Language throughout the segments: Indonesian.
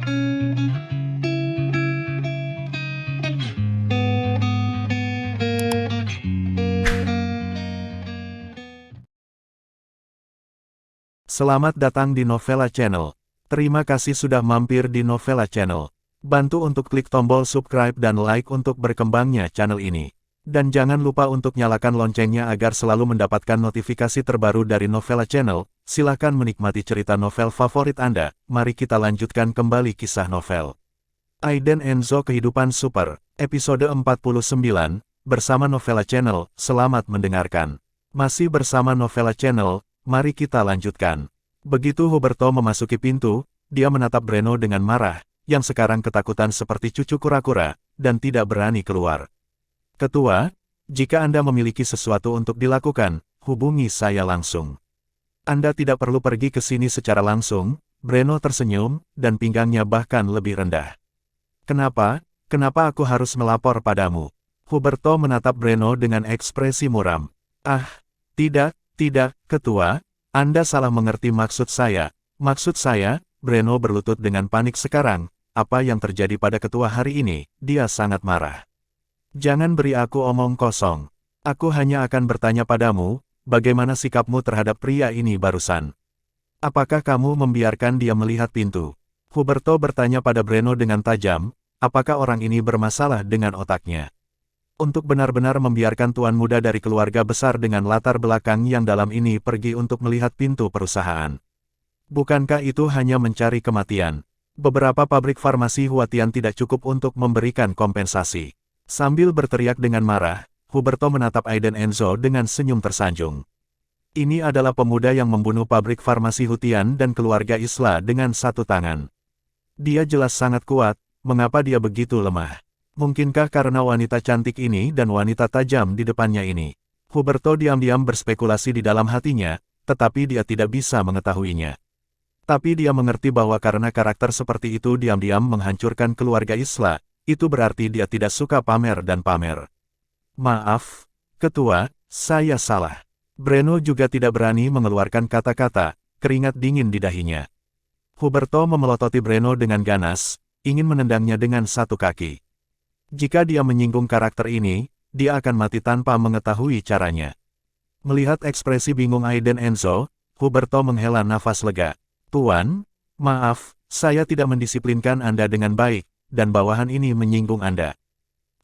Selamat datang di Novella Channel. Terima kasih sudah mampir di Novella Channel. Bantu untuk klik tombol subscribe dan like untuk berkembangnya channel ini. Dan jangan lupa untuk nyalakan loncengnya agar selalu mendapatkan notifikasi terbaru dari Novella Channel. Silahkan menikmati cerita novel favorit Anda. Mari kita lanjutkan kembali kisah novel Aiden Enzo Kehidupan Super, episode 49, bersama Novella Channel. Selamat mendengarkan. Masih bersama Novella Channel. Mari kita lanjutkan. Begitu Huberto memasuki pintu, dia menatap Breno dengan marah, yang sekarang ketakutan seperti cucu kura-kura, dan tidak berani keluar. Ketua, jika Anda memiliki sesuatu untuk dilakukan, hubungi saya langsung. Anda tidak perlu pergi ke sini secara langsung. Breno tersenyum, dan pinggangnya bahkan lebih rendah. Kenapa aku harus melapor padamu? Huberto menatap Breno dengan ekspresi muram. Tidak, Ketua, Anda salah mengerti maksud saya. Maksud saya, Breno berlutut dengan panik sekarang. Apa yang terjadi pada ketua hari ini? Dia sangat marah. Jangan beri aku omong kosong. Aku hanya akan bertanya padamu, bagaimana sikapmu terhadap pria ini barusan? Apakah kamu membiarkan dia melihat pintu? Huberto bertanya pada Breno dengan tajam, apakah orang ini bermasalah dengan otaknya? Untuk benar-benar membiarkan tuan muda dari keluarga besar dengan latar belakang yang dalam ini pergi untuk melihat pintu perusahaan. Bukankah itu hanya mencari kematian? Beberapa pabrik farmasi Huatian tidak cukup untuk memberikan kompensasi. Sambil berteriak dengan marah, Huberto menatap Aiden Enzo dengan senyum tersanjung. Ini adalah pemuda yang membunuh pabrik farmasi Huatian dan keluarga Isla dengan satu tangan. Dia jelas sangat kuat, mengapa dia begitu lemah? Mungkinkah karena wanita cantik ini dan wanita tajam di depannya ini? Huberto diam-diam berspekulasi di dalam hatinya, tetapi dia tidak bisa mengetahuinya. Tapi dia mengerti bahwa karena karakter seperti itu diam-diam menghancurkan keluarga Isla, itu berarti dia tidak suka pamer dan pamer. Maaf, Ketua, saya salah. Breno juga tidak berani mengeluarkan kata-kata, keringat dingin di dahinya. Huberto memelototi Breno dengan ganas, ingin menendangnya dengan satu kaki. Jika dia menyinggung karakter ini, dia akan mati tanpa mengetahui caranya. Melihat ekspresi bingung Aiden Enzo, Huberto menghela nafas lega. Tuan, maaf, saya tidak mendisiplinkan Anda dengan baik, dan bawahan ini menyinggung Anda.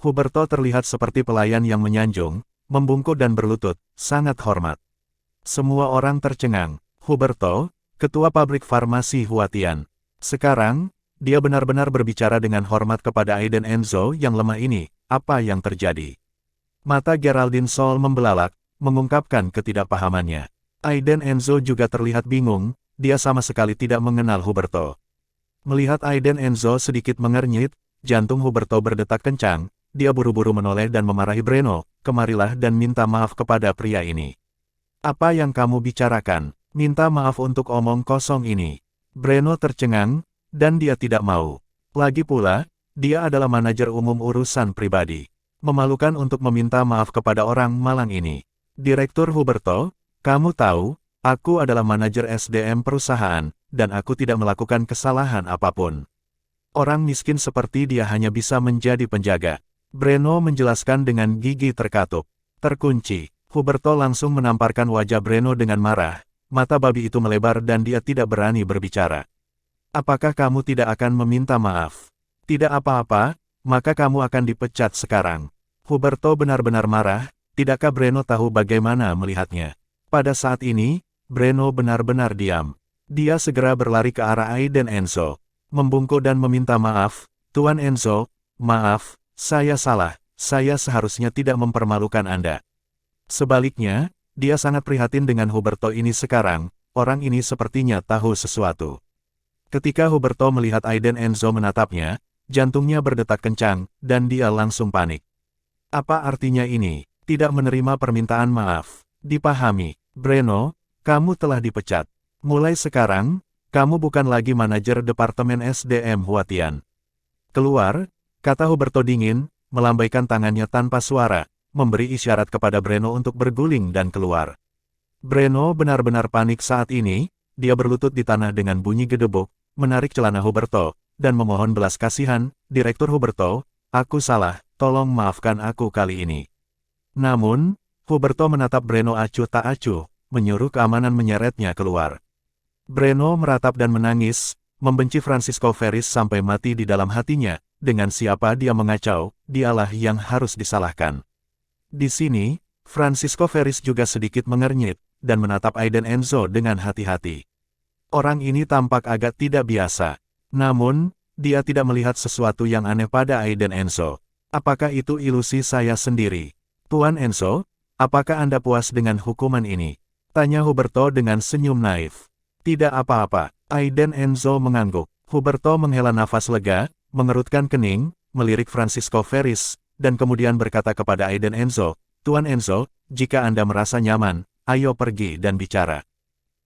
Huberto terlihat seperti pelayan yang menyanjung, membungkuk dan berlutut, sangat hormat. Semua orang tercengang. Huberto, ketua pabrik farmasi Huatian. Sekarang, dia benar-benar berbicara dengan hormat kepada Aiden Enzo yang lemah ini. Apa yang terjadi? Mata Geraldine Sol membelalak, mengungkapkan ketidakpahamannya. Aiden Enzo juga terlihat bingung, dia sama sekali tidak mengenal Huberto. Melihat Aiden Enzo sedikit mengernyit, jantung Huberto berdetak kencang, dia buru-buru menoleh dan memarahi Breno, kemarilah dan minta maaf kepada pria ini. Apa yang kamu bicarakan? Minta maaf untuk omong kosong ini. Breno tercengang, dan dia tidak mau. Lagi pula, dia adalah manajer umum urusan pribadi. Memalukan untuk meminta maaf kepada orang malang ini. Direktur Huberto, kamu tahu, aku adalah manajer SDM perusahaan, dan aku tidak melakukan kesalahan apapun. Orang miskin seperti dia hanya bisa menjadi penjaga. Breno menjelaskan dengan gigi terkatup. Terkunci. Huberto langsung menamparkan wajah Breno dengan marah. Mata babi itu melebar dan dia tidak berani berbicara. Apakah kamu tidak akan meminta maaf? Tidak apa-apa, maka kamu akan dipecat sekarang. Huberto benar-benar marah, tidakkah Breno tahu bagaimana melihatnya? Pada saat ini, Breno benar-benar diam. Dia segera berlari ke arah Aiden Enzo, membungkuk dan meminta maaf, Tuan Enzo, maaf, saya salah, saya seharusnya tidak mempermalukan Anda. Sebaliknya, dia sangat prihatin dengan Huberto ini sekarang, orang ini sepertinya tahu sesuatu. Ketika Huberto melihat Aiden Enzo menatapnya, jantungnya berdetak kencang, dan dia langsung panik. Apa artinya ini? Tidak menerima permintaan maaf. Dipahami, Breno, kamu telah dipecat. Mulai sekarang, kamu bukan lagi manajer Departemen SDM Huatian. Keluar, kata Huberto dingin, melambaikan tangannya tanpa suara, memberi isyarat kepada Breno untuk berguling dan keluar. Breno benar-benar panik saat ini, dia berlutut di tanah dengan bunyi gedebuk, menarik celana Huberto, dan memohon belas kasihan, Direktur Huberto, aku salah, tolong maafkan aku kali ini. Namun, Huberto menatap Breno acuh tak acuh, menyuruh keamanan menyeretnya keluar. Breno meratap dan menangis, membenci Francisco Ferris sampai mati di dalam hatinya, dengan siapa dia mengacau, dialah yang harus disalahkan. Di sini, Francisco Ferris juga sedikit mengernyit, dan menatap Aiden Enzo dengan hati-hati. Orang ini tampak agak tidak biasa. Namun, dia tidak melihat sesuatu yang aneh pada Aiden Enzo. Apakah itu ilusi saya sendiri? Tuan Enzo, apakah Anda puas dengan hukuman ini? Tanya Huberto dengan senyum naif. Tidak apa-apa, Aiden Enzo mengangguk. Huberto menghela nafas lega, mengerutkan kening, melirik Francisco Ferris, dan kemudian berkata kepada Aiden Enzo, Tuan Enzo, jika Anda merasa nyaman, ayo pergi dan bicara.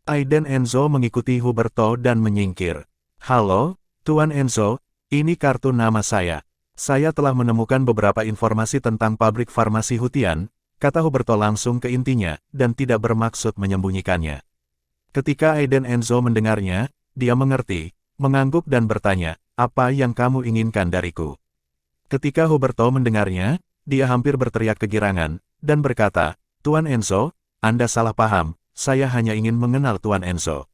Aiden Enzo mengikuti Huberto dan menyingkir. Halo, Tuan Enzo, ini kartu nama saya. Saya telah menemukan beberapa informasi tentang pabrik farmasi Hutian, kata Huberto langsung ke intinya, dan tidak bermaksud menyembunyikannya. Ketika Aiden Enzo mendengarnya, dia mengerti, mengangguk dan bertanya, apa yang kamu inginkan dariku? Ketika Huberto mendengarnya, dia hampir berteriak kegirangan, dan berkata, Tuan Enzo, Anda salah paham, saya hanya ingin mengenal Tuan Enzo.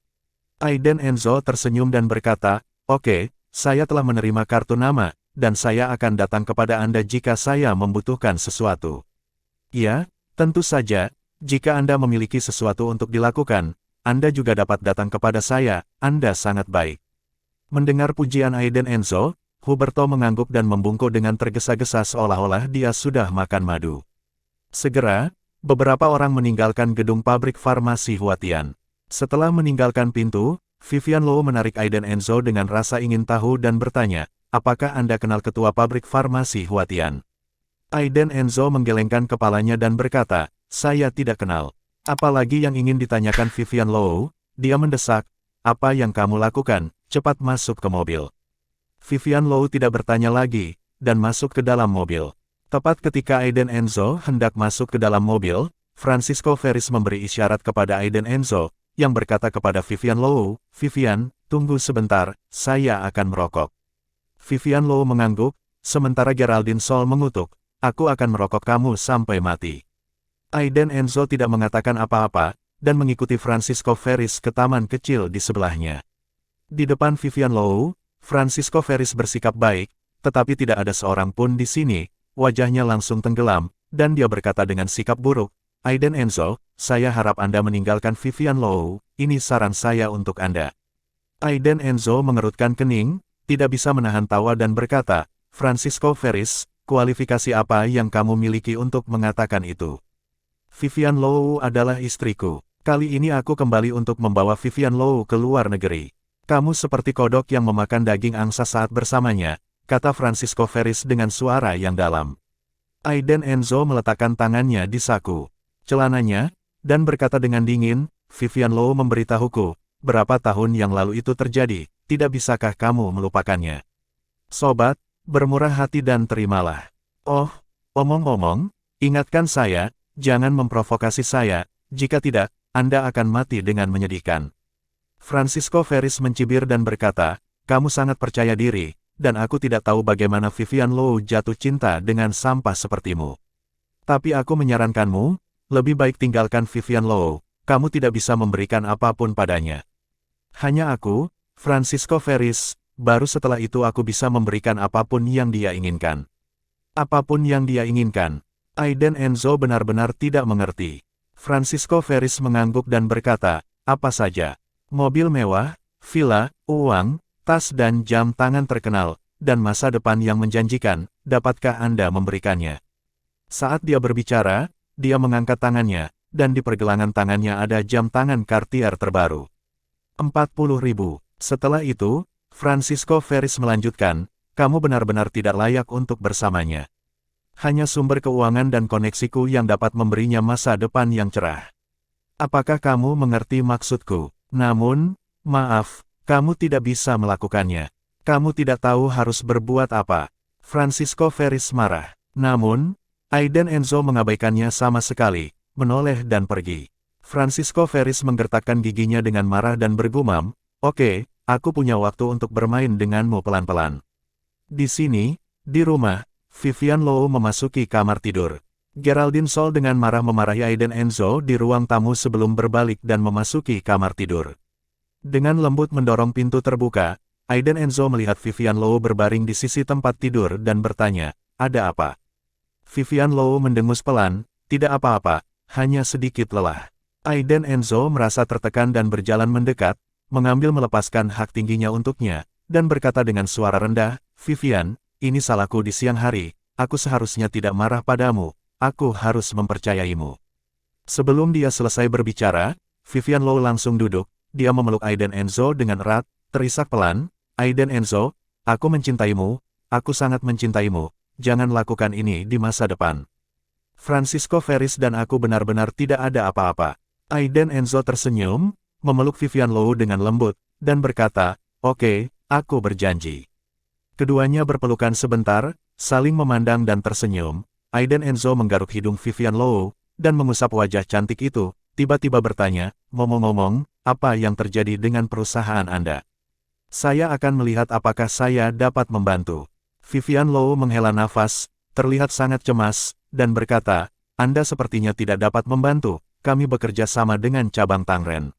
Aiden Enzo tersenyum dan berkata, oke, saya telah menerima kartu nama, dan saya akan datang kepada Anda jika saya membutuhkan sesuatu. Ya, tentu saja, jika Anda memiliki sesuatu untuk dilakukan, Anda juga dapat datang kepada saya, Anda sangat baik. Mendengar pujian Aiden Enzo, Huberto mengangguk dan membungkuk dengan tergesa-gesa seolah-olah dia sudah makan madu. Segera, beberapa orang meninggalkan gedung pabrik farmasi Hutian. Setelah meninggalkan pintu, Vivian Low menarik Aiden Enzo dengan rasa ingin tahu dan bertanya, apakah Anda kenal ketua pabrik farmasi Hutian? Aiden Enzo menggelengkan kepalanya dan berkata, saya tidak kenal. Apalagi yang ingin ditanyakan Vivian Low, dia mendesak, apa yang kamu lakukan, cepat masuk ke mobil. Vivian Low tidak bertanya lagi, dan masuk ke dalam mobil. Tepat ketika Aiden Enzo hendak masuk ke dalam mobil, Francisco Ferris memberi isyarat kepada Aiden Enzo, yang berkata kepada Vivian Low, Vivian, tunggu sebentar, saya akan merokok. Vivian Low mengangguk, sementara Geraldine Sol mengutuk, aku akan merokok kamu sampai mati. Aiden Enzo tidak mengatakan apa-apa, dan mengikuti Francisco Ferris ke taman kecil di sebelahnya. Di depan Vivian Low, Francisco Ferris bersikap baik, tetapi tidak ada seorang pun di sini, wajahnya langsung tenggelam, dan dia berkata dengan sikap buruk, Aiden Enzo, saya harap Anda meninggalkan Vivian Low, ini saran saya untuk Anda. Aiden Enzo mengerutkan kening, tidak bisa menahan tawa dan berkata, Francisco Ferris, kualifikasi apa yang kamu miliki untuk mengatakan itu? Vivian Low adalah istriku. Kali ini aku kembali untuk membawa Vivian Low ke luar negeri. Kamu seperti kodok yang memakan daging angsa saat bersamanya, kata Francisco Ferris dengan suara yang dalam. Aiden Enzo meletakkan tangannya di saku celananya, dan berkata dengan dingin, Vivian Low memberitahuku, berapa tahun yang lalu itu terjadi, tidak bisakah kamu melupakannya? Sobat, bermurah hati dan terimalah. Oh, omong-omong, ingatkan saya, jangan memprovokasi saya, jika tidak, Anda akan mati dengan menyedihkan. Francisco Ferris mencibir dan berkata, kamu sangat percaya diri, dan aku tidak tahu bagaimana Vivian Low jatuh cinta dengan sampah sepertimu. Tapi aku menyarankanmu, lebih baik tinggalkan Vivian Low, kamu tidak bisa memberikan apapun padanya. Hanya aku, Francisco Ferris, baru setelah itu aku bisa memberikan apapun yang dia inginkan. Apapun yang dia inginkan. Aiden Enzo benar-benar tidak mengerti. Francisco Ferris mengangguk dan berkata, apa saja? Mobil mewah, villa, uang, tas dan jam tangan terkenal, dan masa depan yang menjanjikan, dapatkah Anda memberikannya? Saat dia berbicara, dia mengangkat tangannya, dan di pergelangan tangannya ada jam tangan Cartier terbaru. 40.000. Setelah itu, Francisco Ferris melanjutkan, kamu benar-benar tidak layak untuk bersamanya. Hanya sumber keuangan dan koneksiku yang dapat memberinya masa depan yang cerah. Apakah kamu mengerti maksudku? Namun, maaf, kamu tidak bisa melakukannya. Kamu tidak tahu harus berbuat apa. Francisco Ferris marah. Namun, Aiden Enzo mengabaikannya sama sekali, menoleh dan pergi. Francisco Ferris menggertakkan giginya dengan marah dan bergumam, oke, aku punya waktu untuk bermain denganmu pelan-pelan. Di sini, di rumah, Vivian Low memasuki kamar tidur. Geraldine Sol dengan marah memarahi Aiden Enzo di ruang tamu sebelum berbalik dan memasuki kamar tidur. Dengan lembut mendorong pintu terbuka, Aiden Enzo melihat Vivian Low berbaring di sisi tempat tidur dan bertanya, "Ada apa?" Vivian Low mendengus pelan, "Tidak apa-apa, hanya sedikit lelah." Aiden Enzo merasa tertekan dan berjalan mendekat, mengambil melepaskan hak tingginya untuknya, dan berkata dengan suara rendah, "Vivian, ini salahku di siang hari, aku seharusnya tidak marah padamu, aku harus mempercayaimu." Sebelum dia selesai berbicara, Vivian Low langsung duduk, dia memeluk Aiden Enzo dengan erat, terisak pelan, "Aiden Enzo, aku mencintaimu, aku sangat mencintaimu, jangan lakukan ini di masa depan. Francisco Ferris dan aku benar-benar tidak ada apa-apa." Aiden Enzo tersenyum, memeluk Vivian Low dengan lembut, dan berkata, "Oke, aku berjanji." Keduanya berpelukan sebentar, saling memandang dan tersenyum. Aiden Enzo menggaruk hidung Vivian Low, dan mengusap wajah cantik itu, tiba-tiba bertanya, "Ngomong-ngomong, apa yang terjadi dengan perusahaan Anda? Saya akan melihat apakah saya dapat membantu." Vivian Low menghela nafas, terlihat sangat cemas, dan berkata, "Anda sepertinya tidak dapat membantu, kami bekerja sama dengan cabang Tangren.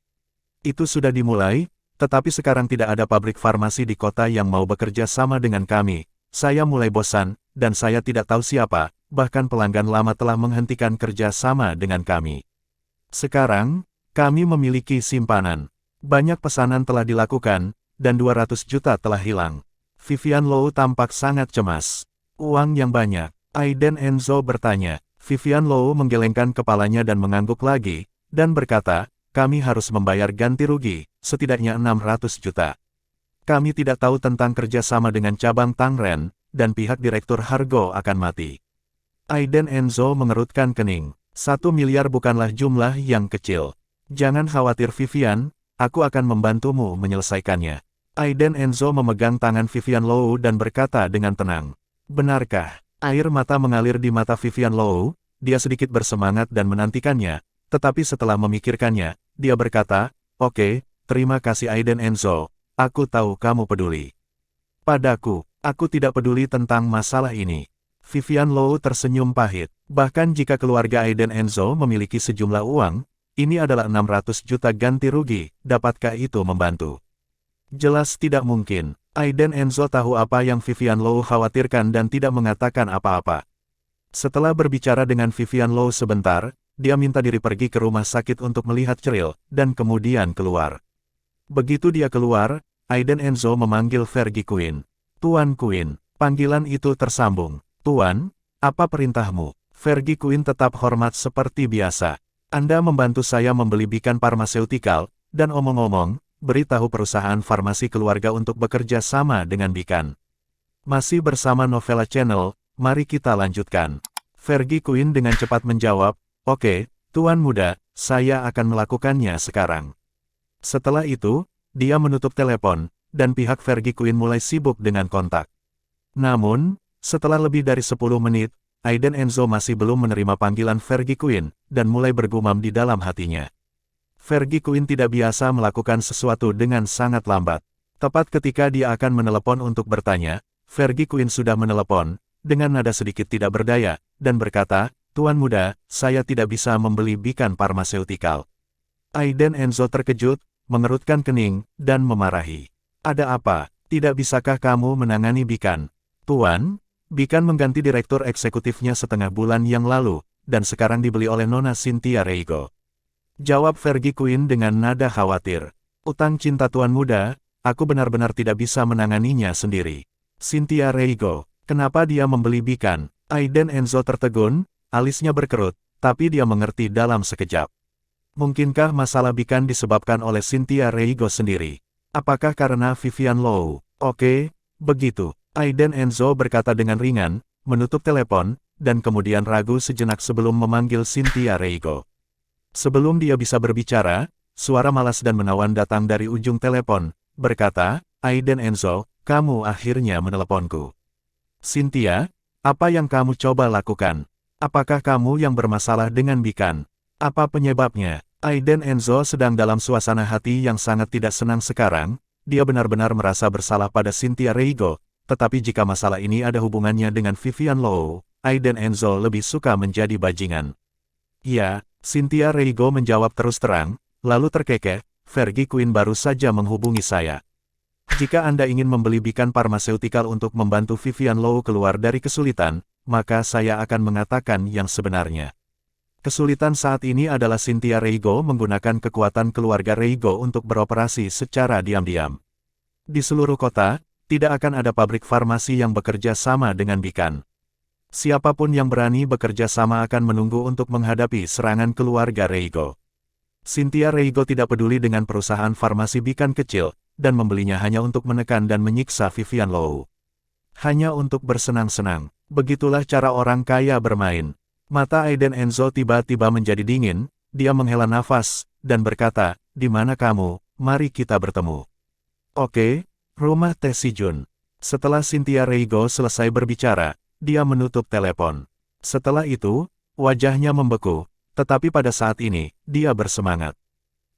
Itu sudah dimulai, tetapi sekarang tidak ada pabrik farmasi di kota yang mau bekerja sama dengan kami. Saya mulai bosan, dan saya tidak tahu siapa, bahkan pelanggan lama telah menghentikan kerja sama dengan kami. Sekarang, kami memiliki simpanan. Banyak pesanan telah dilakukan, dan 200 juta telah hilang." Vivian Low tampak sangat cemas. "Uang yang banyak?" Aiden Enzo bertanya. Vivian Low menggelengkan kepalanya dan mengangguk lagi, dan berkata, "Kami harus membayar ganti rugi, setidaknya 600 juta. Kami tidak tahu tentang kerjasama dengan cabang Tangren, dan pihak Direktur Hargo akan mati." Aiden Enzo mengerutkan kening. 1 miliar bukanlah jumlah yang kecil. "Jangan khawatir Vivian, aku akan membantumu menyelesaikannya." Aiden Enzo memegang tangan Vivian Low dan berkata dengan tenang. "Benarkah?" Air mata mengalir di mata Vivian Low, dia sedikit bersemangat dan menantikannya, tetapi setelah memikirkannya, dia berkata, "Oke, terima kasih Aiden Enzo, aku tahu kamu peduli padaku, aku tidak peduli tentang masalah ini." Vivian Low tersenyum pahit. Bahkan jika keluarga Aiden Enzo memiliki sejumlah uang, ini adalah 600 juta ganti rugi, dapatkah itu membantu? Jelas tidak mungkin. Aiden Enzo tahu apa yang Vivian Low khawatirkan dan tidak mengatakan apa-apa. Setelah berbicara dengan Vivian Low sebentar, dia minta diri pergi ke rumah sakit untuk melihat Cheryl, dan kemudian keluar. Begitu dia keluar, Aiden Enzo memanggil Fergie Quinn. "Tuan Quinn." Panggilan itu tersambung. "Tuan, apa perintahmu?" Fergie Quinn tetap hormat seperti biasa. "Anda membantu saya membeli Beacon Pharmaceutical, dan omong-omong, beritahu perusahaan farmasi keluarga untuk bekerja sama dengan Beacon." Masih bersama Novella Channel, mari kita lanjutkan. Fergie Quinn dengan cepat menjawab, "Oke, Tuan Muda, saya akan melakukannya sekarang." Setelah itu, dia menutup telepon, dan pihak Fergie Quinn mulai sibuk dengan kontak. Namun, setelah lebih dari 10 menit, Aiden Enzo masih belum menerima panggilan Fergie Quinn, dan mulai bergumam di dalam hatinya. Fergie Quinn tidak biasa melakukan sesuatu dengan sangat lambat. Tepat ketika dia akan menelepon untuk bertanya, Fergie Quinn sudah menelepon, dengan nada sedikit tidak berdaya, dan berkata, "Tuan Muda, saya tidak bisa membeli Beacon Pharmaceutical." Aiden Enzo terkejut, mengerutkan kening, dan memarahi. "Ada apa? Tidak bisakah kamu menangani Beacon?" "Tuan, Beacon mengganti direktur eksekutifnya setengah bulan yang lalu, dan sekarang dibeli oleh Nona Cynthia Reigo," jawab Fergie Quinn dengan nada khawatir. "Utang cinta Tuan Muda, aku benar-benar tidak bisa menanganinya sendiri." "Cynthia Reigo, kenapa dia membeli Beacon?" Aiden Enzo tertegun, alisnya berkerut, tapi dia mengerti dalam sekejap. Mungkinkah masalah Beacon disebabkan oleh Cynthia Reigo sendiri? Apakah karena Vivian Low? "Oke, begitu." Aiden Enzo berkata dengan ringan, menutup telepon, dan kemudian ragu sejenak sebelum memanggil Cynthia Reigo. Sebelum dia bisa berbicara, suara malas dan menawan datang dari ujung telepon, berkata, "Aiden Enzo, kamu akhirnya meneleponku." "Cynthia, apa yang kamu coba lakukan? Apakah kamu yang bermasalah dengan Beacon? Apa penyebabnya?" Aiden Enzo sedang dalam suasana hati yang sangat tidak senang sekarang, dia benar-benar merasa bersalah pada Cynthia Reigo, tetapi jika masalah ini ada hubungannya dengan Vivian Low, Aiden Enzo lebih suka menjadi bajingan. Ya, Cynthia Reigo menjawab terus terang, lalu terkekeh, Fergie Quinn baru saja menghubungi saya. Jika Anda ingin membeli Beacon Pharmaceutical untuk membantu Vivian Low keluar dari kesulitan, maka saya akan mengatakan yang sebenarnya. Kesulitan saat ini adalah Cynthia Reigo menggunakan kekuatan keluarga Reigo untuk beroperasi secara diam-diam. Di seluruh kota, tidak akan ada pabrik farmasi yang bekerja sama dengan Beacon. Siapapun yang berani bekerja sama akan menunggu untuk menghadapi serangan keluarga Reigo. Cynthia Reigo tidak peduli dengan perusahaan farmasi Beacon kecil, dan membelinya hanya untuk menekan dan menyiksa Vivian Low. Hanya untuk bersenang-senang. Begitulah cara orang kaya bermain. Mata Aiden Enzo tiba-tiba menjadi dingin, dia menghela nafas, dan berkata, "Di mana kamu? Mari kita bertemu." "Oke, rumah Teh Si Jun." Setelah Cynthia Reigo selesai berbicara, dia menutup telepon. Setelah itu, wajahnya membeku, tetapi pada saat ini, dia bersemangat.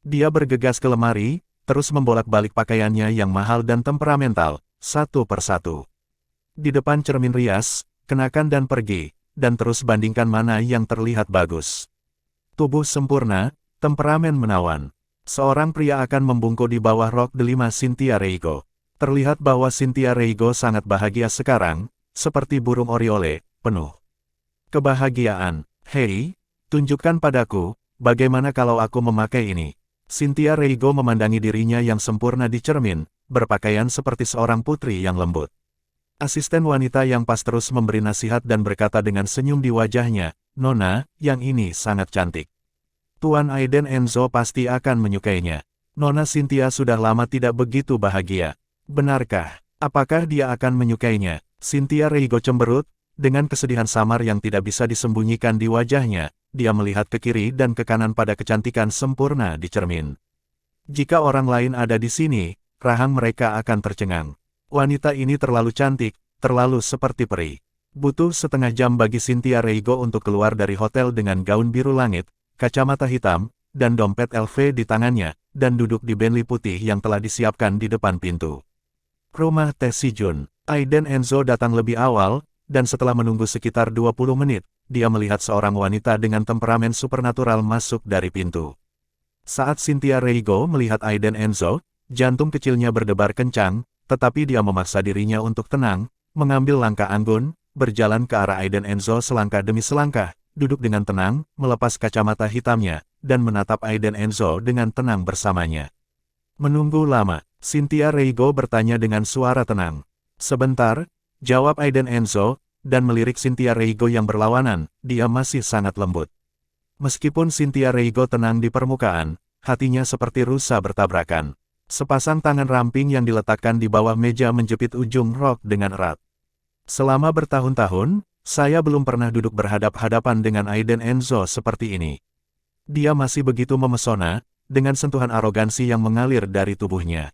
Dia bergegas ke lemari, terus membolak-balik pakaiannya yang mahal dan temperamental, satu persatu. Di depan cermin rias, kenakan dan pergi, dan terus bandingkan mana yang terlihat bagus. Tubuh sempurna, temperamen menawan. Seorang pria akan membungkuk di bawah rok delima Cynthia Reigo. Terlihat bahwa Cynthia Reigo sangat bahagia sekarang, seperti burung oriole, penuh kebahagiaan. "Hei, tunjukkan padaku, bagaimana kalau aku memakai ini?" Cynthia Reigo memandangi dirinya yang sempurna di cermin, berpakaian seperti seorang putri yang lembut. Asisten wanita yang pas terus memberi nasihat dan berkata dengan senyum di wajahnya, "Nona, yang ini sangat cantik. Tuan Aiden Enzo pasti akan menyukainya." Nona Cynthia sudah lama tidak begitu bahagia. Benarkah? Apakah dia akan menyukainya? Cynthia Reigo cemberut, dengan kesedihan samar yang tidak bisa disembunyikan di wajahnya, dia melihat ke kiri dan ke kanan pada kecantikan sempurna di cermin. Jika orang lain ada di sini, rahang mereka akan tercengang. Wanita ini terlalu cantik, terlalu seperti peri. Butuh setengah jam bagi Cynthia Reigo untuk keluar dari hotel dengan gaun biru langit, kacamata hitam, dan dompet LV di tangannya, dan duduk di Bentley putih yang telah disiapkan di depan pintu. Rumah Teh Si Jun. Aiden Enzo datang lebih awal, dan setelah menunggu sekitar 20 menit, dia melihat seorang wanita dengan temperamen supernatural masuk dari pintu. Saat Cynthia Reigo melihat Aiden Enzo, jantung kecilnya berdebar kencang, tetapi dia memaksa dirinya untuk tenang, mengambil langkah anggun, berjalan ke arah Aiden Enzo selangkah demi selangkah, duduk dengan tenang, melepas kacamata hitamnya, dan menatap Aiden Enzo dengan tenang bersamanya. Menunggu lama, Cynthia Reigo bertanya dengan suara tenang. "Sebentar," jawab Aiden Enzo, dan melirik Cynthia Reigo yang berlawanan, dia masih sangat lembut. Meskipun Cynthia Reigo tenang di permukaan, hatinya seperti rusa bertabrakan. Sepasang tangan ramping yang diletakkan di bawah meja menjepit ujung rok dengan erat. "Selama bertahun-tahun, saya belum pernah duduk berhadap-hadapan dengan Aiden Enzo seperti ini. Dia masih begitu memesona, dengan sentuhan arogansi yang mengalir dari tubuhnya.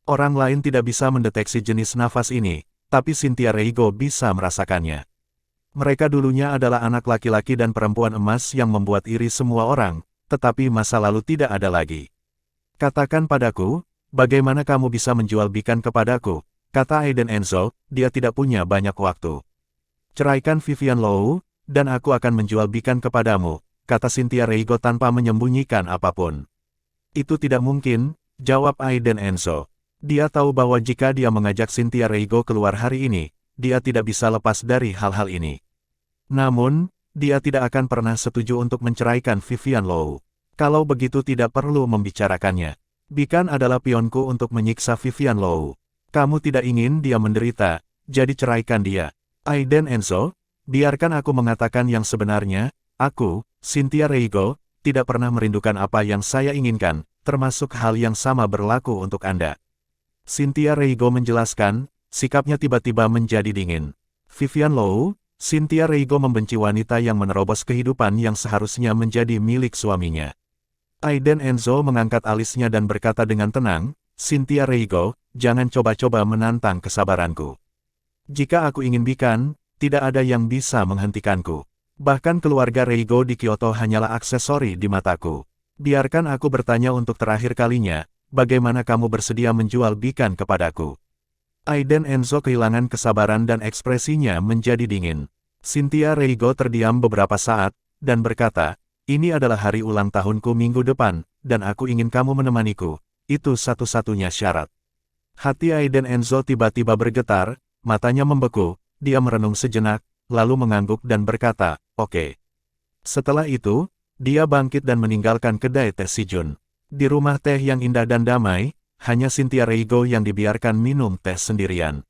Orang lain tidak bisa mendeteksi jenis nafas ini, tapi Cynthia Reigo bisa merasakannya. Mereka dulunya adalah anak laki-laki dan perempuan emas yang membuat iri semua orang, tetapi masa lalu tidak ada lagi. Katakan padaku, bagaimana kamu bisa menjual Beacon kepadaku?" kata Aiden Enzo, "dia tidak punya banyak waktu. Ceraikan Vivian Low, dan aku akan menjual Beacon kepadamu," kata Cynthia Reigo tanpa menyembunyikan apapun. "Itu tidak mungkin," jawab Aiden Enzo. Dia tahu bahwa jika dia mengajak Cynthia Reigo keluar hari ini, dia tidak bisa lepas dari hal-hal ini. Namun, dia tidak akan pernah setuju untuk menceraikan Vivian Low. Kalau begitu tidak perlu membicarakannya. Beacon adalah pionku untuk menyiksa Vivian Low. Kamu tidak ingin dia menderita, jadi ceraikan dia. Aiden Enzo, biarkan aku mengatakan yang sebenarnya, aku, Cynthia Reigo, tidak pernah merindukan apa yang saya inginkan, termasuk hal yang sama berlaku untuk Anda." Cynthia Reigo menjelaskan, sikapnya tiba-tiba menjadi dingin. Vivian Low, Cynthia Reigo membenci wanita yang menerobos kehidupan yang seharusnya menjadi milik suaminya. Aiden Enzo mengangkat alisnya dan berkata dengan tenang, "Cynthia Reigo, jangan coba-coba menantang kesabaranku. Jika aku ingin Beacon, tidak ada yang bisa menghentikanku. Bahkan keluarga Reigo di Kyoto hanyalah aksesori di mataku. Biarkan aku bertanya untuk terakhir kalinya, bagaimana kamu bersedia menjual Bikan kepadaku? Aiden Enzo kehilangan kesabaran dan ekspresinya menjadi dingin. Cynthia Reigo terdiam beberapa saat, dan berkata, ini adalah hari ulang tahunku minggu depan, dan aku ingin kamu menemaniku. Itu satu-satunya syarat. Hati Aiden Enzo tiba-tiba bergetar, matanya membeku, dia merenung sejenak, lalu mengangguk dan berkata, oke. Setelah itu, dia bangkit dan meninggalkan kedai teh Sijun. Di rumah teh yang indah dan damai, hanya Cynthia Reigo yang dibiarkan minum teh sendirian.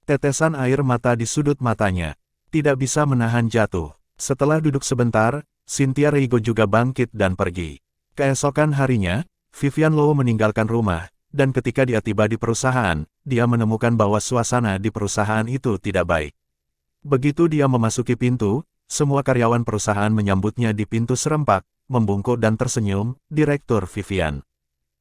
Tetesan air mata di sudut matanya. Tidak bisa menahan jatuh. Setelah duduk sebentar, Cynthia Reigo juga bangkit dan pergi. Keesokan harinya, Vivian Low meninggalkan rumah, dan ketika dia tiba di perusahaan, dia menemukan bahwa suasana di perusahaan itu tidak baik. Begitu dia memasuki pintu, semua karyawan perusahaan menyambutnya di pintu serempak, membungkuk dan tersenyum, Direktur Vivian.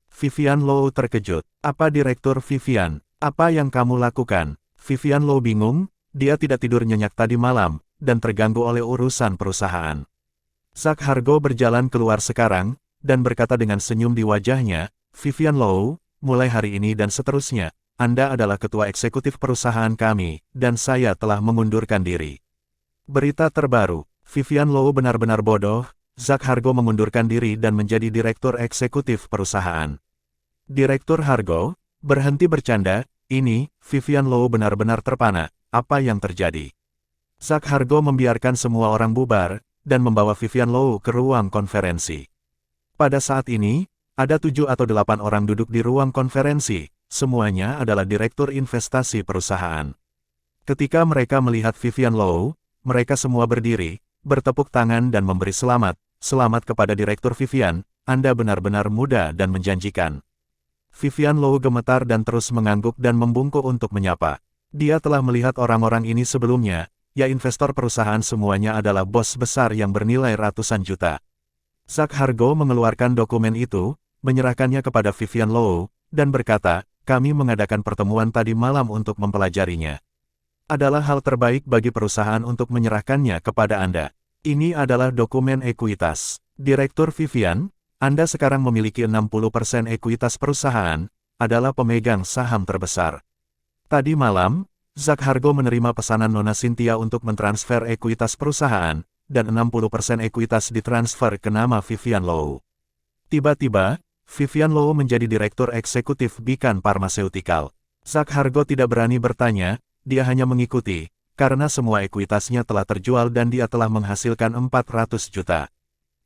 Vivian Low terkejut. Apa Direktur Vivian? Apa yang kamu lakukan? Vivian Low bingung, dia tidak tidur nyenyak tadi malam, dan terganggu oleh urusan perusahaan. Zack Hargo berjalan keluar sekarang, dan berkata dengan senyum di wajahnya, Vivian Low, mulai hari ini dan seterusnya, Anda adalah ketua eksekutif perusahaan kami, dan saya telah mengundurkan diri. Berita terbaru, Vivian Low benar-benar bodoh, Zack Hargo mengundurkan diri dan menjadi direktur eksekutif perusahaan. Direktur Hargo, berhenti bercanda, ini, Vivian Low benar-benar terpana, apa yang terjadi? Zack Hargo membiarkan semua orang bubar, dan membawa Vivian Low ke ruang konferensi. Pada saat ini, ada 7 atau 8 orang duduk di ruang konferensi, semuanya adalah direktur investasi perusahaan. Ketika mereka melihat Vivian Low, mereka semua berdiri, bertepuk tangan dan memberi selamat, selamat kepada Direktur Vivian, Anda benar-benar muda dan menjanjikan. Vivian Low gemetar dan terus mengangguk dan membungkuk untuk menyapa. Dia telah melihat orang-orang ini sebelumnya, ya investor perusahaan semuanya adalah bos besar yang bernilai ratusan juta. Zack Hargo mengeluarkan dokumen itu, menyerahkannya kepada Vivian Low, dan berkata, kami mengadakan pertemuan tadi malam untuk mempelajarinya. Adalah hal terbaik bagi perusahaan untuk menyerahkannya kepada Anda. Ini adalah dokumen ekuitas. Direktur Vivian, Anda sekarang memiliki 60% ekuitas perusahaan, adalah pemegang saham terbesar. Tadi malam, Zack Hargo menerima pesanan Nona Cynthia untuk mentransfer ekuitas perusahaan, dan 60% ekuitas ditransfer ke nama Vivian Low. Tiba-tiba, Vivian Low menjadi direktur eksekutif Bikan Pharmaceutical. Zack Hargo tidak berani bertanya, dia hanya mengikuti, karena semua ekuitasnya telah terjual dan dia telah menghasilkan 400 juta.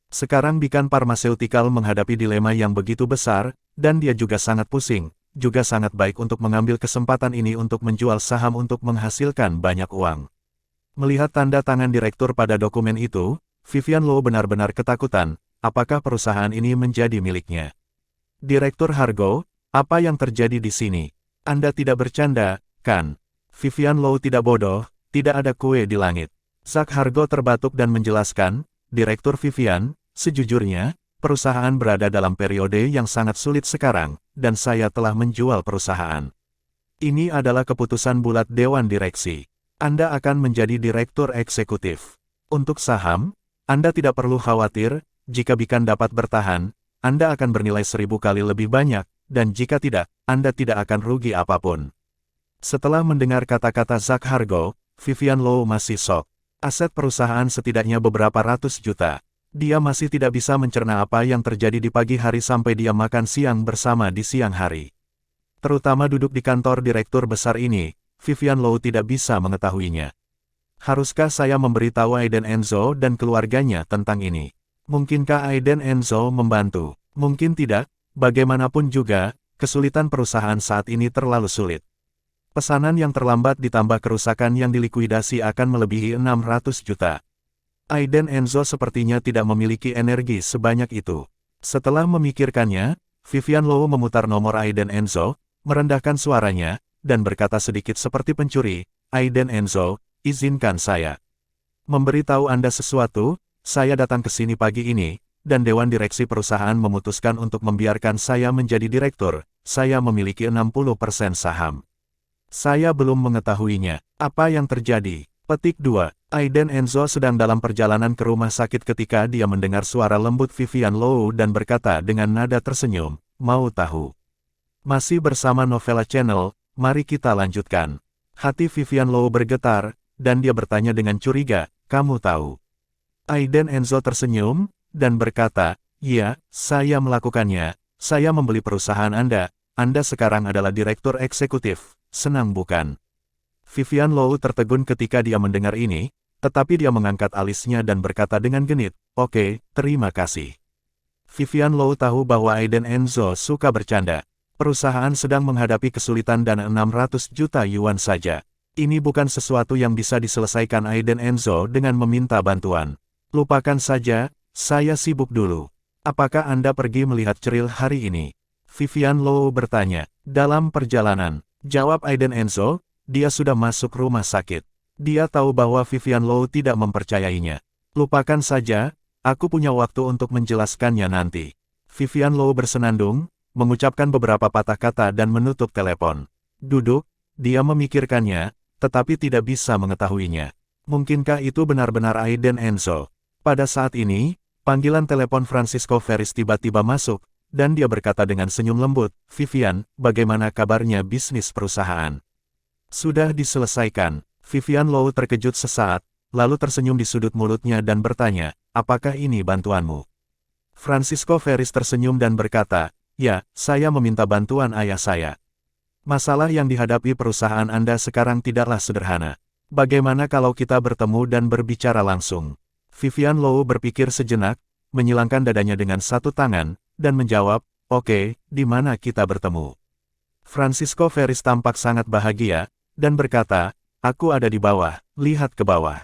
Sekarang Bikan Pharmaceutical menghadapi dilema yang begitu besar, dan dia juga sangat pusing, juga sangat baik untuk mengambil kesempatan ini untuk menjual saham untuk menghasilkan banyak uang. Melihat tanda tangan direktur pada dokumen itu, Vivian Low benar-benar ketakutan, apakah perusahaan ini menjadi miliknya? Direktur Hargo, apa yang terjadi di sini? Anda tidak bercanda, kan? Vivian Low tidak bodoh, tidak ada kue di langit. Zack Hargo terbatuk dan menjelaskan, Direktur Vivian, sejujurnya, perusahaan berada dalam periode yang sangat sulit sekarang, dan saya telah menjual perusahaan. Ini adalah keputusan bulat Dewan Direksi. Anda akan menjadi direktur eksekutif. Untuk saham, Anda tidak perlu khawatir, jika Bikan dapat bertahan, Anda akan bernilai 1000 kali lebih banyak, dan jika tidak, Anda tidak akan rugi apapun. Setelah mendengar kata-kata Zack Hargo, Vivian Low masih shock. Aset perusahaan setidaknya beberapa ratus juta. Dia masih tidak bisa mencerna apa yang terjadi di pagi hari sampai dia makan siang bersama di siang hari. Terutama duduk di kantor direktur besar ini, Vivian Low tidak bisa mengetahuinya. Haruskah saya memberitahu Aiden Enzo dan keluarganya tentang ini? Mungkinkah Aiden Enzo membantu? Mungkin tidak, bagaimanapun juga, kesulitan perusahaan saat ini terlalu sulit. Pesanan yang terlambat ditambah kerusakan yang dilikuidasi akan melebihi 600 juta. Aiden Enzo sepertinya tidak memiliki energi sebanyak itu. Setelah memikirkannya, Vivian Low memutar nomor Aiden Enzo, merendahkan suaranya, dan berkata sedikit seperti pencuri, Aiden Enzo, izinkan saya memberitahu Anda sesuatu. Saya datang ke sini pagi ini, dan Dewan Direksi perusahaan memutuskan untuk membiarkan saya menjadi direktur. Saya memiliki 60% saham. Saya belum mengetahuinya. Apa yang terjadi? Petik 2. Aiden Enzo sedang dalam perjalanan ke rumah sakit ketika dia mendengar suara lembut Vivian Low dan berkata dengan nada tersenyum, mau tahu Masih bersama Novella Channel, mari kita lanjutkan. Hati Vivian Low bergetar, dan dia bertanya dengan curiga, kamu tahu? Aiden Enzo tersenyum, dan berkata, ya, saya melakukannya, saya membeli perusahaan Anda sekarang adalah direktur eksekutif, senang bukan? Vivian Low tertegun ketika dia mendengar ini, tetapi dia mengangkat alisnya dan berkata dengan genit, oke, terima kasih. Vivian Low tahu bahwa Aiden Enzo suka bercanda. Perusahaan sedang menghadapi kesulitan dan 600 juta yuan saja. Ini bukan sesuatu yang bisa diselesaikan Aiden Enzo dengan meminta bantuan. Lupakan saja, saya sibuk dulu. Apakah Anda pergi melihat ceril hari ini? Vivian Low bertanya. Dalam perjalanan, jawab Aiden Enzo, dia sudah masuk rumah sakit. Dia tahu bahwa Vivian Low tidak mempercayainya. Lupakan saja, aku punya waktu untuk menjelaskannya nanti. Vivian Low bersenandung, mengucapkan beberapa patah kata dan menutup telepon. Duduk, dia memikirkannya, tetapi tidak bisa mengetahuinya. Mungkinkah itu benar-benar Aiden Enzo? Pada saat ini, panggilan telepon Francisco Ferris tiba-tiba masuk, dan dia berkata dengan senyum lembut, Vivian, bagaimana kabarnya bisnis perusahaan? Sudah diselesaikan. Vivian Low terkejut sesaat, lalu tersenyum di sudut mulutnya dan bertanya, apakah ini bantuanmu? Francisco Ferris tersenyum dan berkata, ya, saya meminta bantuan ayah saya. Masalah yang dihadapi perusahaan Anda sekarang tidaklah sederhana. Bagaimana kalau kita bertemu dan berbicara langsung? Vivian Low berpikir sejenak, menyilangkan dadanya dengan satu tangan, dan menjawab, oke, di mana kita bertemu? Francisco Ferris tampak sangat bahagia, dan berkata, aku ada di bawah, lihat ke bawah.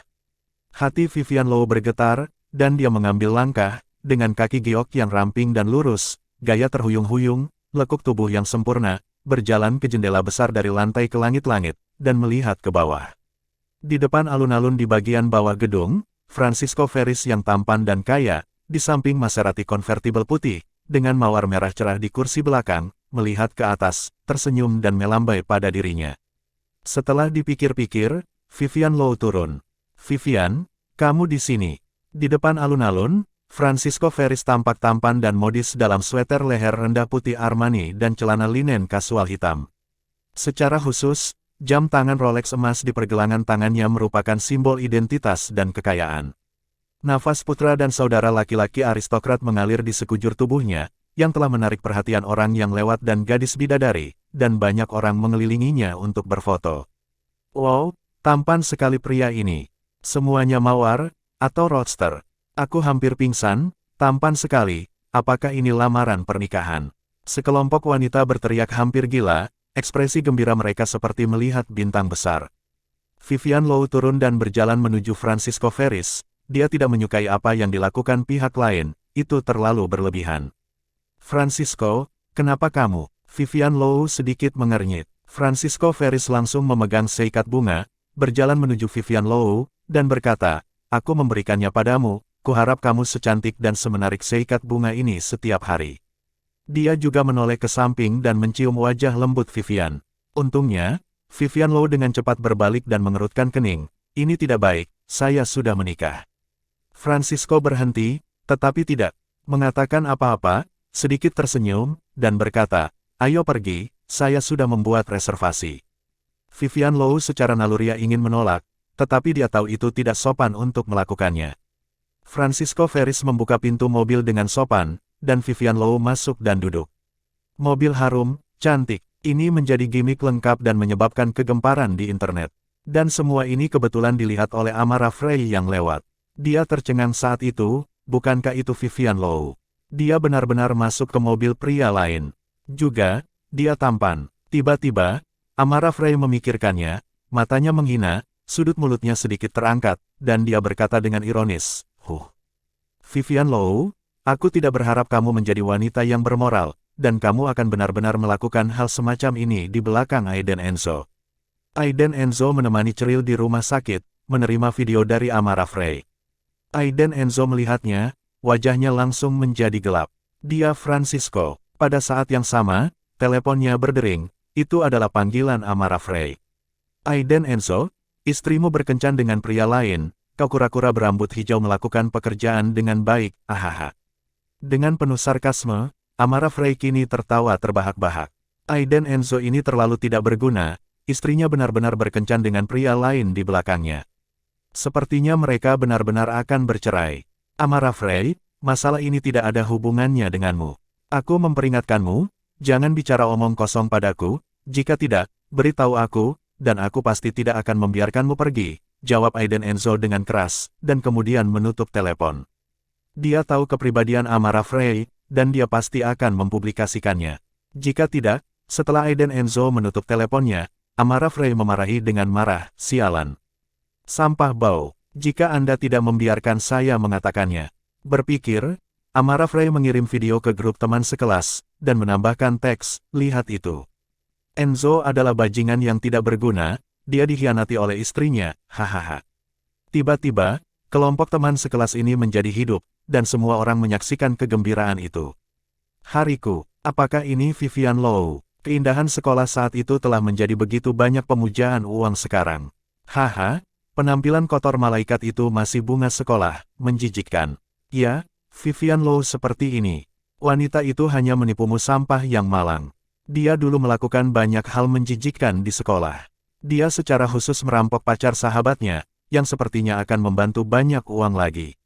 Hati Vivian Low bergetar, dan dia mengambil langkah, dengan kaki giok yang ramping dan lurus, gaya terhuyung-huyung, lekuk tubuh yang sempurna, berjalan ke jendela besar dari lantai ke langit-langit, dan melihat ke bawah. Di depan alun-alun di bagian bawah gedung, Francisco Ferris yang tampan dan kaya, di samping Maserati konvertibel putih, dengan mawar merah cerah di kursi belakang, melihat ke atas, tersenyum dan melambai pada dirinya. Setelah dipikir-pikir, Vivian Low turun. Vivian, kamu di sini. Di depan alun-alun, Francisco Ferris tampak tampan dan modis dalam sweater leher rendah putih Armani dan celana linen kasual hitam. Secara khusus, jam tangan Rolex emas di pergelangan tangannya merupakan simbol identitas dan kekayaan. Nafas putra dan saudara laki-laki aristokrat mengalir di sekujur tubuhnya, yang telah menarik perhatian orang yang lewat dan gadis bidadari, dan banyak orang mengelilinginya untuk berfoto. Wow, tampan sekali pria ini. Semuanya mawar, atau roadster. Aku hampir pingsan, tampan sekali, apakah ini lamaran pernikahan? Sekelompok wanita berteriak hampir gila, ekspresi gembira mereka seperti melihat bintang besar. Vivian Low turun dan berjalan menuju Francisco Ferris, dia tidak menyukai apa yang dilakukan pihak lain, itu terlalu berlebihan. Francisco, kenapa kamu? Vivian Low sedikit mengernyit. Francisco Ferris langsung memegang seikat bunga, berjalan menuju Vivian Low, dan berkata, aku memberikannya padamu. Kuharap kamu secantik dan semenarik seikat bunga ini setiap hari. Dia juga menoleh ke samping dan mencium wajah lembut Vivian. Untungnya, Vivian Low dengan cepat berbalik dan mengerutkan kening. Ini tidak baik, saya sudah menikah. Francisco berhenti, tetapi tidak mengatakan apa-apa, sedikit tersenyum, dan berkata, ayo pergi, saya sudah membuat reservasi. Vivian Low secara naluriah ingin menolak, tetapi dia tahu itu tidak sopan untuk melakukannya. Francisco Ferris membuka pintu mobil dengan sopan, dan Vivian Low masuk dan duduk. Mobil harum, cantik, ini menjadi gimmick lengkap dan menyebabkan kegemparan di internet. Dan semua ini kebetulan dilihat oleh Amara Frey yang lewat. Dia tercengang saat itu, bukankah itu Vivian Low? Dia benar-benar masuk ke mobil pria lain. Juga, dia tampan. Tiba-tiba, Amara Frey memikirkannya, matanya menghina, sudut mulutnya sedikit terangkat, dan dia berkata dengan ironis, Vivian Low, aku tidak berharap kamu menjadi wanita yang bermoral, dan kamu akan benar-benar melakukan hal semacam ini di belakang Aiden Enzo. Aiden Enzo menemani Ceril di rumah sakit, menerima video dari Amara Frey. Aiden Enzo melihatnya, wajahnya langsung menjadi gelap. Dia Francisco. Pada saat yang sama, teleponnya berdering, itu adalah panggilan Amara Frey. Aiden Enzo, istrimu berkencan dengan pria lain. Kau kura-kura berambut hijau melakukan pekerjaan dengan baik, ahaha. Dengan penuh sarkasme, Amara Frey kini tertawa terbahak-bahak. Aiden Enzo ini terlalu tidak berguna, istrinya benar-benar berkencan dengan pria lain di belakangnya. Sepertinya mereka benar-benar akan bercerai. Amara Frey, masalah ini tidak ada hubungannya denganmu. Aku memperingatkanmu, jangan bicara omong kosong padaku, jika tidak, beritahu aku, dan aku pasti tidak akan membiarkanmu pergi, jawab Aiden Enzo dengan keras, dan kemudian menutup telepon. Dia tahu kepribadian Amara Frey, dan dia pasti akan mempublikasikannya. Jika tidak, setelah Aiden Enzo menutup teleponnya, Amara Frey memarahi dengan marah, sialan. Sampah bau, jika Anda tidak membiarkan saya mengatakannya. Berpikir, Amara Frey mengirim video ke grup teman sekelas, dan menambahkan teks, lihat itu. Enzo adalah bajingan yang tidak berguna, dia dikhianati oleh istrinya, hahaha. Tiba-tiba, kelompok teman sekelas ini menjadi hidup, dan semua orang menyaksikan kegembiraan itu. Hariku, apakah ini Vivian Low? Keindahan sekolah saat itu telah menjadi begitu banyak pemujaan uang sekarang. Haha, penampilan kotor malaikat itu masih bunga sekolah, menjijikkan. Ya, Vivian Low seperti ini. Wanita itu hanya menipumu sampah yang malang. Dia dulu melakukan banyak hal menjijikkan di sekolah. Dia secara khusus merampok pacar sahabatnya, yang sepertinya akan membantu banyak uang lagi.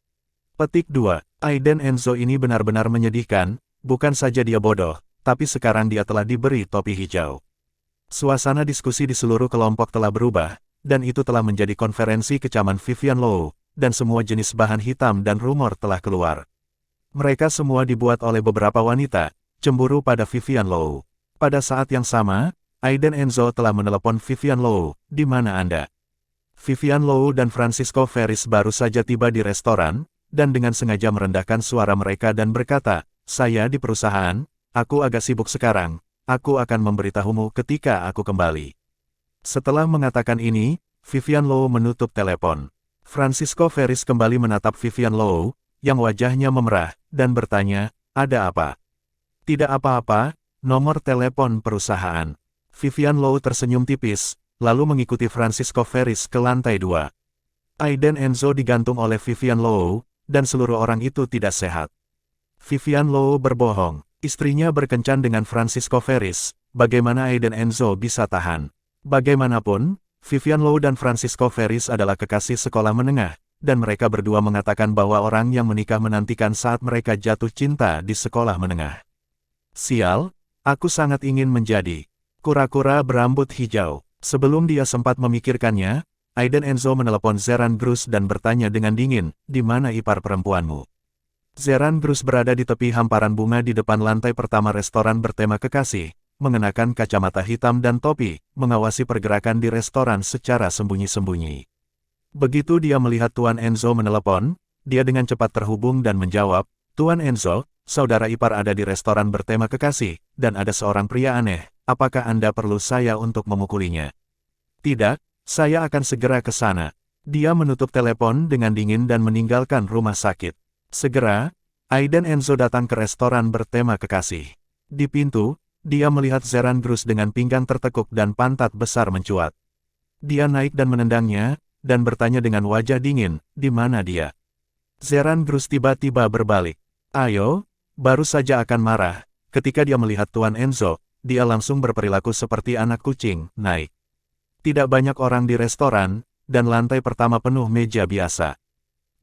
Petik 2. Aiden Enzo ini benar-benar menyedihkan, bukan saja dia bodoh, tapi sekarang dia telah diberi topi hijau. Suasana diskusi di seluruh kelompok telah berubah, dan itu telah menjadi konferensi kecaman Vivian Low, dan semua jenis bahan hitam dan rumor telah keluar. Mereka semua dibuat oleh beberapa wanita, cemburu pada Vivian Low. Pada saat yang sama, Aiden Enzo telah menelepon Vivian Low, di mana Anda? Vivian Low dan Francisco Ferris baru saja tiba di restoran, dan dengan sengaja merendahkan suara mereka dan berkata, saya di perusahaan, aku agak sibuk sekarang, aku akan memberitahumu ketika aku kembali. Setelah mengatakan ini, Vivian Low menutup telepon. Francisco Ferris kembali menatap Vivian Low, yang wajahnya memerah, dan bertanya, ada apa? Tidak apa-apa, nomor telepon perusahaan. Vivian Low tersenyum tipis, lalu mengikuti Francisco Ferris ke lantai 2. Aiden Enzo digantung oleh Vivian Low, dan seluruh orang itu tidak sehat. Vivian Low berbohong, istrinya berkencan dengan Francisco Ferris, bagaimana Aiden Enzo bisa tahan? Bagaimanapun, Vivian Low dan Francisco Ferris adalah kekasih sekolah menengah, dan mereka berdua mengatakan bahwa orang yang menikah menantikan saat mereka jatuh cinta di sekolah menengah. Sial, aku sangat ingin menjadi kura-kura berambut hijau. Sebelum dia sempat memikirkannya, Aiden Enzo menelepon Zeran Grus dan bertanya dengan dingin, di mana ipar perempuanmu? Zeran Grus berada di tepi hamparan bunga di depan lantai pertama restoran bertema kekasih, mengenakan kacamata hitam dan topi, mengawasi pergerakan di restoran secara sembunyi-sembunyi. Begitu dia melihat Tuan Enzo menelepon, dia dengan cepat terhubung dan menjawab, Tuan Enzo, saudara ipar ada di restoran bertema kekasih, dan ada seorang pria aneh, apakah Anda perlu saya untuk memukulinya? Tidak, saya akan segera ke sana. Dia menutup telepon dengan dingin dan meninggalkan rumah sakit. Segera, Aiden Enzo datang ke restoran bertema kekasih. Di pintu, dia melihat Zeran Grus dengan pinggang tertekuk dan pantat besar mencuat. Dia naik dan menendangnya, dan bertanya dengan wajah dingin, di mana dia? Zeran Grus tiba-tiba berbalik. Ayo, baru saja akan marah. Ketika dia melihat Tuan Enzo, dia langsung berperilaku seperti anak kucing, naik. Tidak banyak orang di restoran, dan lantai pertama penuh meja biasa.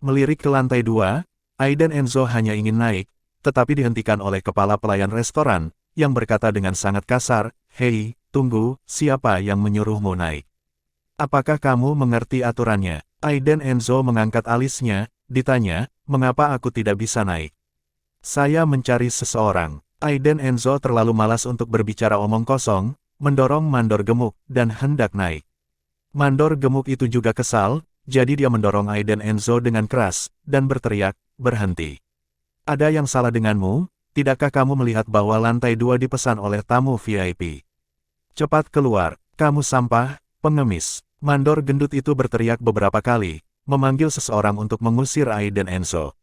Melirik ke lantai 2, Aiden Enzo hanya ingin naik, tetapi dihentikan oleh kepala pelayan restoran, yang berkata dengan sangat kasar, hei, tunggu, siapa yang menyuruhmu naik? Apakah kamu mengerti aturannya? Aiden Enzo mengangkat alisnya, ditanya, mengapa aku tidak bisa naik? Saya mencari seseorang. Aiden Enzo terlalu malas untuk berbicara omong kosong, mendorong mandor gemuk, dan hendak naik. Mandor gemuk itu juga kesal, jadi dia mendorong Aiden Enzo dengan keras, dan berteriak, berhenti. Ada yang salah denganmu, tidakkah kamu melihat bahwa lantai 2 dipesan oleh tamu VIP? Cepat keluar, kamu sampah, pengemis. Mandor gendut itu berteriak beberapa kali, memanggil seseorang untuk mengusir Aiden Enzo.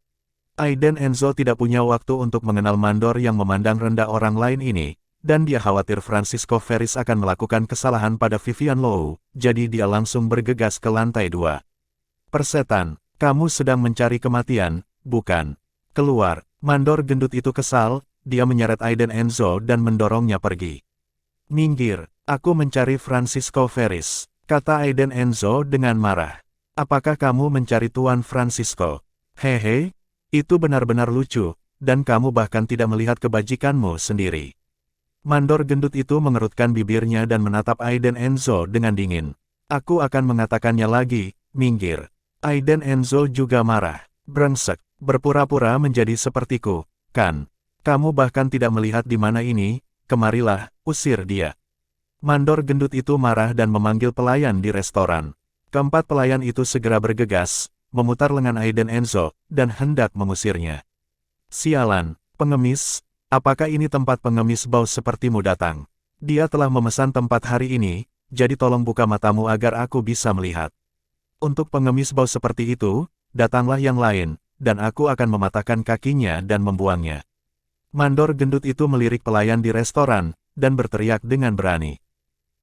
Aiden Enzo tidak punya waktu untuk mengenal mandor yang memandang rendah orang lain ini, dan dia khawatir Francisco Ferris akan melakukan kesalahan pada Vivian Low, jadi dia langsung bergegas ke lantai 2. Persetan, kamu sedang mencari kematian, bukan? Keluar, mandor gendut itu kesal, dia menyeret Aiden Enzo dan mendorongnya pergi. Minggir, aku mencari Francisco Ferris, kata Aiden Enzo dengan marah. Apakah kamu mencari Tuan Francisco? Hehe, itu benar-benar lucu, dan kamu bahkan tidak melihat kebajikanmu sendiri. Mandor gendut itu mengerutkan bibirnya dan menatap Aiden Enzo dengan dingin. Aku akan mengatakannya lagi, minggir. Aiden Enzo juga marah. Brengsek, berpura-pura menjadi sepertiku, kan? Kamu bahkan tidak melihat di mana ini, kemarilah, usir dia. Mandor gendut itu marah dan memanggil pelayan di restoran. Keempat pelayan itu segera bergegas, memutar lengan Aiden Enzo, dan hendak mengusirnya. Sialan, pengemis, apakah ini tempat pengemis bau sepertimu datang? Dia telah memesan tempat hari ini, jadi tolong buka matamu agar aku bisa melihat. Untuk pengemis bau seperti itu, datanglah yang lain, dan aku akan mematahkan kakinya dan membuangnya. Mandor gendut itu melirik pelayan di restoran, dan berteriak dengan berani.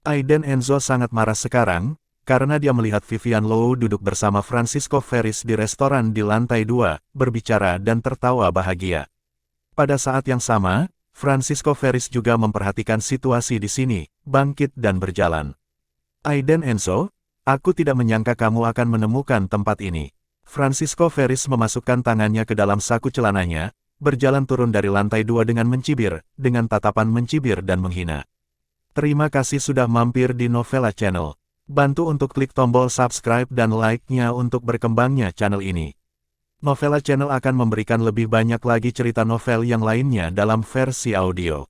Aiden Enzo sangat marah sekarang, karena dia melihat Vivian Low duduk bersama Francisco Ferris di restoran di lantai 2, berbicara dan tertawa bahagia. Pada saat yang sama, Francisco Ferris juga memperhatikan situasi di sini, bangkit dan berjalan. Aiden Enzo, aku tidak menyangka kamu akan menemukan tempat ini. Francisco Ferris memasukkan tangannya ke dalam saku celananya, berjalan turun dari lantai 2 dengan mencibir, dengan tatapan mencibir dan menghina. Terima kasih sudah mampir di Novela Channel. Bantu untuk klik tombol subscribe dan like-nya untuk berkembangnya channel ini. Novela Channel akan memberikan lebih banyak lagi cerita novel yang lainnya dalam versi audio.